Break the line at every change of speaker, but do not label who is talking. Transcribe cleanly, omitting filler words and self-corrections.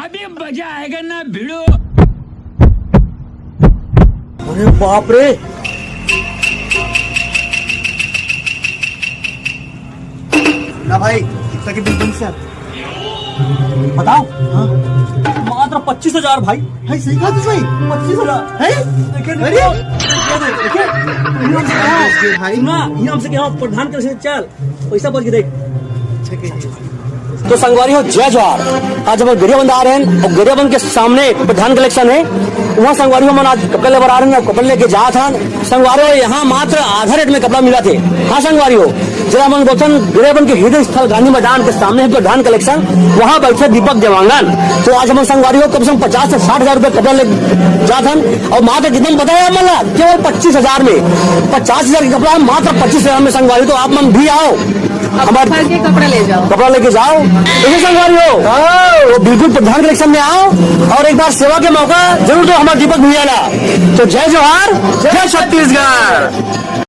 अभी मजा आएगा ना भिड़ो।
अरे बाप रे,
ना भाई कितना की बिल बन सर
बताओ। हाँ? मात्र 25,000 भाई।
भाई सही कहा तू भाई
25,000
है भाई
सुना, इनाम से क्या प्रधान कर से चल पैसा बच के देख। तो संगवारी हो जय जवाहर। आज जब गरियाबंद आ रहे हैं और गरियाबंद के सामने प्रधान कलेक्शन है, वहाँ संगवारी हो मन आज कपड़े लेकर आ रहे हैं, कपड़े लेके जा था संगवारी हो। यहाँ मात्र आधा रेट में कपड़ा मिला थे। हाँ संगवारी हो, जरा मन बोलते गरियाबंद के हृदय स्थल गांधी मैदान के सामने है प्रधान कलेक्शन, वहाँ बैठे दीपक देवांगन। तो आज हम संगवारी हो कम से कम 50 से 60,000 रुपए कपड़ा ले जा था और मात्र कितना बताया मला केवल 25,000 में। 50,000 का कपड़ा मात्र 25,000 में संगवारी। तो आप मन भी आओ हमारे
कपड़ा ले जाओ,
कपड़ा लेके जाओ। ऐसे संगवारी हो बिल्कुल प्रधान कलेक्शन में आओ और एक बार सेवा के मौका जरूर दो हमारे दीपक भैया ना। तो जय जवाहर, जय छत्तीसगढ़।